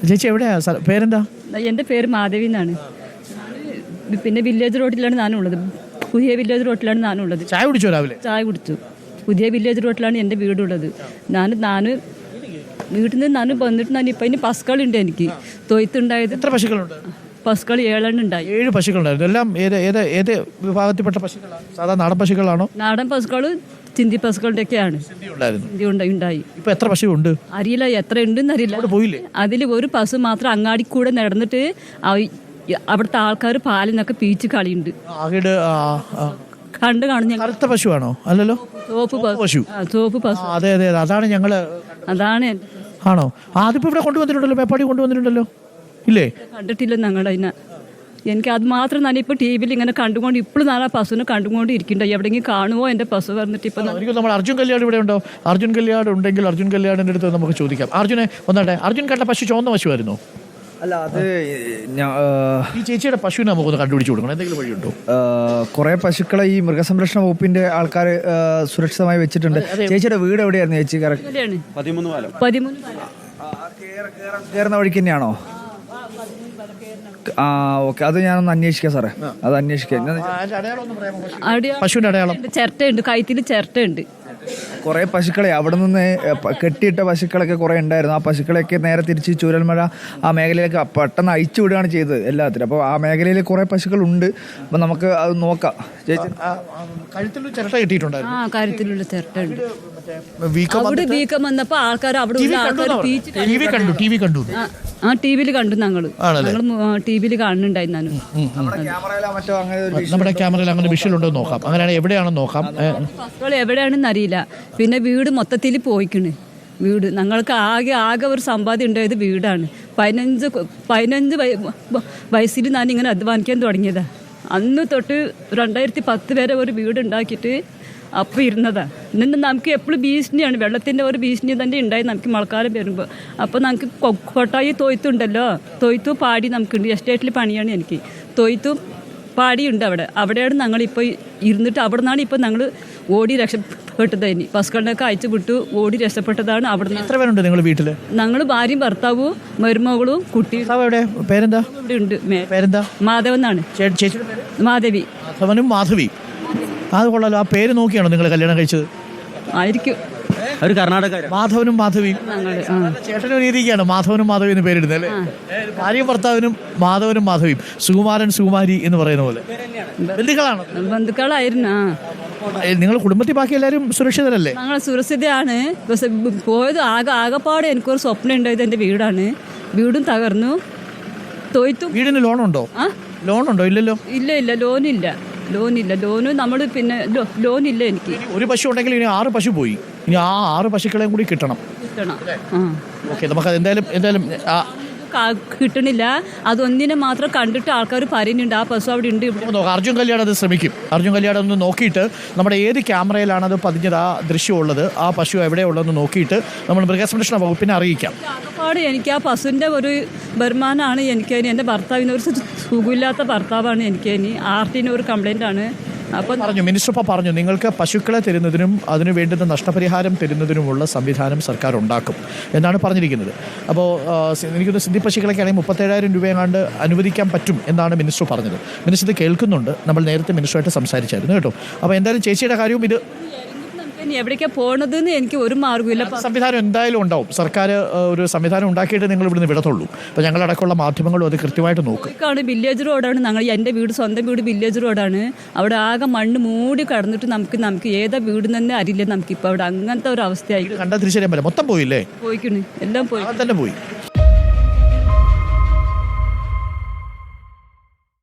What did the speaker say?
ചേച്ചി എവിടെയാ പേരെന്താ? എൻ്റെ പേര് മാധവി എന്നാണ്. പിന്നെ വില്ലേജ് റോഡിലാണ് ഞാനുള്ളത്. പുതിയ വില്ലേജ് റോഡിലാണ് ഞാനുള്ളത്. ചായ കുടിച്ചോ രാവിലെ? ചായ കുടിച്ചു. പുതിയ വില്ലേജ് റോഡിലാണ് എൻ്റെ വീടുള്ളത്. ഞാൻ വീട്ടിൽ നിന്ന് ഞാൻ വന്നിട്ട് ഇപ്പം ഇനി പശുക്കളുണ്ട് എനിക്ക്. തൊയ്ത്തുണ്ടായത്. എത്ര പശുക്കളുണ്ട്? പശുക്കൾ 7 ഉണ്ടായി. 7 പശുക്കളുണ്ടായിരുന്നു. എല്ലാം ഏത് വിഭാഗത്തിൽപ്പെട്ട പശുക്കളാണ്? സാധാരണ നാടൻ പശുക്കളാണോ? നാടൻ പശുക്കൾ ചിന്തി പശുക്കളുടെ ഒക്കെയാണ്. ഉണ്ടായി. ഇപ്പൊ എത്ര പശു ഉണ്ട് അറിയില്ല, എത്ര ഉണ്ടെന്ന് അറിയില്ല. പോയില്ലേ? അതിൽ ഒരു പശു മാത്രം അങ്ങാടി കൂടെ നടന്നിട്ട് അവിടുത്തെ ആൾക്കാർ പാലിനൊക്കെ പീച്ച് കളിയുണ്ട്. കണ്ടു കാണും. കറുത്ത പശുവാണോ? അല്ലല്ലോ, ചോപ്പ് പശു. അതെ അതെ, അതാണ് ഞങ്ങള്. അതാണ്. ആണോ? അതിപ്പോ ഇവിടെ കൊണ്ടുവന്നിട്ടുണ്ടല്ലോ, മേപ്പാടി കൊണ്ടുവന്നിട്ടുണ്ടല്ലോ. ഇല്ലേ? കണ്ടിട്ടില്ല ഞങ്ങൾ അതിനെ. എനിക്ക് അത് മാത്രം ഞാൻ ഇപ്പോൾ ടി വിയിൽ ഇങ്ങനെ കണ്ടുകൊണ്ട് ഇപ്പോഴും ഞാൻ ആ പശുവിനെ കണ്ടുകൊണ്ട് ഇരിക്കണ്ട. എവിടെയെങ്കിലും കാണുമോ എൻ്റെ പശു പറഞ്ഞിട്ട്. ഇപ്പം നമ്മൾ അർജുൻ കല്യാട് ഇവിടെ ഉണ്ടോ? അർജുൻ കല്യാട് ഉണ്ടെങ്കിൽ അർജുൻ കല്യാടിൻ്റെ അടുത്ത് നമുക്ക് ചോദിക്കാം. അർജുനെ വന്നാട്ടെ. അർജുൻ കണ്ട പശു ചുവന്ന പശുവായിരുന്നു? അല്ല, അത് ഈ ചേച്ചിയുടെ പശുവിനെ നമുക്കൊന്ന് കണ്ടുപിടിച്ച് കൊടുക്കണം. എന്തെങ്കിലും വഴിയുണ്ടോ? കുറെ പശുക്കളെ ഈ മൃഗസംരക്ഷണ വകുപ്പിന്റെ ആൾക്കാർ സുരക്ഷിതമായി വെച്ചിട്ടുണ്ട്. ചേച്ചിയുടെ വീട് എവിടെയായിരുന്നു ചേച്ചി? കറക്റ്റ് 13 കയറുന്ന വഴിക്ക് തന്നെയാണോ? ഓക്കെ, അത് ഞാനൊന്ന് അന്വേഷിക്കാം സാറേ. അത് അന്വേഷിക്കാം. പശുവിന്റെ അടയാളം ചിരട്ടയുണ്ട്, കൈത്തിൽ ചിരട്ടയുണ്ട്. കുറെ പശുക്കളെ അവിടെ നിന്ന് കെട്ടിയിട്ട പശുക്കളൊക്കെ കുറെ ഉണ്ടായിരുന്നു. ആ പശുക്കളെയൊക്കെ നേരെ തിരിച്ച് ചൂരൽമഴ ആ മേഖലയിലേക്ക് പെട്ടെന്ന് അയച്ചു വിടുകയാണ് ചെയ്തത് എല്ലാത്തിനും. അപ്പോൾ ആ മേഖലയിൽ കുറെ പശുക്കളുണ്ട്. അപ്പം നമുക്ക് അത് നോക്കാം. ചേച്ചി കഴുത്തിലുള്ള ചിരട്ട കിട്ടിയിട്ടുണ്ടായിരുന്നു. കഴുത്തിലുള്ള ചിരട്ട ഉണ്ട്. അവിടെ വീക്കം വന്നപ്പോ ആൾക്കാർ അവിടെ ടി വിയിൽ കണ്ടു. ഞങ്ങൾ ടി വിയിൽ കാണുന്നുണ്ടായി. നമ്മുടെ ക്യാമറയിൽ അങ്ങനെ വിഷ്വൽ ഉണ്ടോ നോക്കാം. അങ്ങനെയാണ് എവിടെയാണെന്ന് നോക്കാം. പശുക്കൾ എവിടെയാണെന്ന് അറിയില്ല. പിന്നെ വീട് മൊത്തത്തിൽ പോയിക്കണ്. വീട് ഞങ്ങൾക്ക് ആകെ ഒരു സമ്പാദ്യം ഉണ്ടായത് വീടാണ്. 15 വയസ്സിൽ ഞാൻ ഇങ്ങനെ അധ്വാനിക്കാൻ തുടങ്ങിയതാ. അന്ന് തൊട്ട് 2010 വരെ ഒരു വീട് ഉണ്ടാക്കിയിട്ട് അപ്പം ഇരുന്നതാണ്. ഇന്ന് നമുക്ക് എപ്പോഴും ഭീഷണിയാണ്. വെള്ളത്തിൻ്റെ ഒരു ഭീഷണി തന്നെ ഉണ്ടായി നമുക്ക് മഴക്കാലം വരുമ്പോൾ. അപ്പോൾ നമുക്ക് കൊട്ടായി തൊയ്ത്തുണ്ടല്ലോ, തൊയ്ത്തു പാടി നമുക്കുണ്ട്. എസ്റ്റേറ്റിൽ പണിയാണ് എനിക്ക്. തൊയ്ത്തും പാടിയുണ്ട് അവിടെയാണ് ഞങ്ങളിപ്പോൾ ഇരുന്നിട്ട്. അവിടെ നിന്നാണ് ഇപ്പോൾ ഞങ്ങൾ ഓടി രക്ഷപ്പെട്ടത്. ഇനി പശുക്കളിനൊക്കെ അയച്ചു വിട്ടു ഓടി രക്ഷപ്പെട്ടതാണ്. അവിടെ നിന്ന്. എത്ര പേരുണ്ട് നിങ്ങൾ വീട്ടിൽ? ഞങ്ങൾ ഭാര്യയും ഭർത്താവും മരുമകളും കുട്ടിയും. പേരെന്താ? ഇവിടെ ഉണ്ട്. പേരെന്താ? മാധവൻ എന്നാണ്. മാധവി. മാധവി. അത് കൊള്ളാലോ. ആ പേര് നോക്കിയാണോ നിങ്ങൾ കല്യാണം കഴിച്ചത്? ആയിരിക്കും. ഒരു കർണാടക. മാധവനും മാധവിയും. ചേട്ടനും രീതിക്കാണ് മാധവനും മാധവി എന്ന് പേരിടുന്നത് അല്ലേ? ഭാര്യയും ഭർത്താവിനും മാധവനും മാധവിയും. സുകുമാരൻ സുകുമാരി എന്ന് പറയുന്ന പോലെ ബന്ധുക്കളാണ്. ബന്ധുക്കളായിരുന്നു. നിങ്ങൾ കുടുംബത്തിൽ ബാക്കി എല്ലാവരും സുരക്ഷിതരല്ലേ? ഞങ്ങൾ സുരക്ഷിതയാണ്. പോയത് ആകെപ്പാട് എനിക്കൊരു സ്വപ്നം ഉണ്ടായത് എൻ്റെ വീടാണ്. വീടും തകർന്നു. തൊയ്ത്തു. വീടിന് ലോണുണ്ടോ? ലോണുണ്ടോ? ഇല്ലല്ലോ. ഇല്ല, ലോനില്ല. ലോന് നമ്മൾ പിന്നെ ലോനില്ല എനിക്ക്. ഒരു പശു ഉണ്ടെങ്കിൽ ഇനി 6 പശു പോയി. ഇനി ആ 6 പശുക്കളെയും കൂടി കിട്ടണം. ഓക്കെ, നമുക്ക് എന്തായാലും കിട്ടണില്ല. അതൊന്നിനെ മാത്രം കണ്ടിട്ട് ആൾക്കാർ പറയുന്നുണ്ട് ആ പശു അവിടെ ഉണ്ട്. അർജുൻ കല്യാട് അത് ശ്രമിക്കും. അർജുൻ കല്യാട് ഒന്ന് നോക്കിയിട്ട് നമ്മുടെ ഏത് ക്യാമറയിലാണ് അത് പതിഞ്ഞത്, ആ ദൃശ്യമുള്ളത്, ആ പശു എവിടെയുള്ളതെന്ന് നോക്കിയിട്ട് നമ്മൾ മൃഗസംരക്ഷണ വകുപ്പിനെ അറിയിക്കാം. ആകെപ്പാട് എനിക്ക് ആ പശുവിൻ്റെ ഒരു വരുമാനമാണ് എനിക്ക്. എൻ്റെ ഭർത്താവിന് ഒരു സുഖമില്ലാത്ത ഭർത്താവാണ് എനിക്ക്. ആർട്ടിന് ഒരു കംപ്ലൈൻ്റ് ആണ്. അപ്പോൾ മിനിസ്റ്റർ ഇപ്പോൾ പറഞ്ഞു നിങ്ങൾക്ക് പശുക്കളെ തരുന്നതിനും അതിനു വേണ്ടുന്ന നഷ്ടപരിഹാരം തരുന്നതിനുമുള്ള സംവിധാനം സർക്കാർ ഉണ്ടാക്കും എന്നാണ് പറഞ്ഞിരിക്കുന്നത്. അപ്പോൾ എനിക്കൊന്ന് സിന്ധി പശുക്കളൊക്കെ ആണെങ്കിൽ 37,000 രൂപയെങ്ങാണ്ട് അനുവദിക്കാൻ പറ്റും എന്നാണ് മിനിസ്റ്റർ പറഞ്ഞത്. മിനിസ്റ്റർ ഇത് കേൾക്കുന്നുണ്ട്. നമ്മൾ നേരത്തെ മിനിസ്റ്ററുമായിട്ട് സംസാരിച്ചായിരുന്നു കേട്ടോ. അപ്പോൾ എന്തായാലും ചേച്ചിയുടെ കാര്യവും ഇത് എവിടേക്കാ പോണതെന്ന് എനിക്ക് ഒരു മാർഗ്ഗമില്ല. സംവിധാനം എന്തായാലും ഉണ്ടാവും. സർക്കാർ ഒരു സംവിധാനം ഉണ്ടാക്കിയിട്ട് നിങ്ങൾ ഇവിടുന്ന് വിടത്തുള്ളൂ. അപ്പോൾ ഞങ്ങളടക്കമുള്ള മാധ്യമങ്ങളും അത് കൃത്യമായിട്ട് നോക്കും. വില്ലേജ് റോഡാണ് എൻ്റെ വീട്. സ്വന്തം വീട് വില്ലേജ് റോഡാണ്. അവിടെ ആകെ മണ്ണ് മൂടി കടന്നിട്ട് നമുക്ക് ഏതാ വീട് തന്നെ അറിയില്ല നമുക്കിപ്പോൾ. അവിടെ അങ്ങനത്തെ ഒരു അവസ്ഥയായി. കണ്ടാൽ തിരിച്ചറിയാൻ പറ്റില്ല. മൊത്തം പോയില്ലേ? പോയിക്കണ്. എല്ലാം പോയി. തന്നെ പോയി.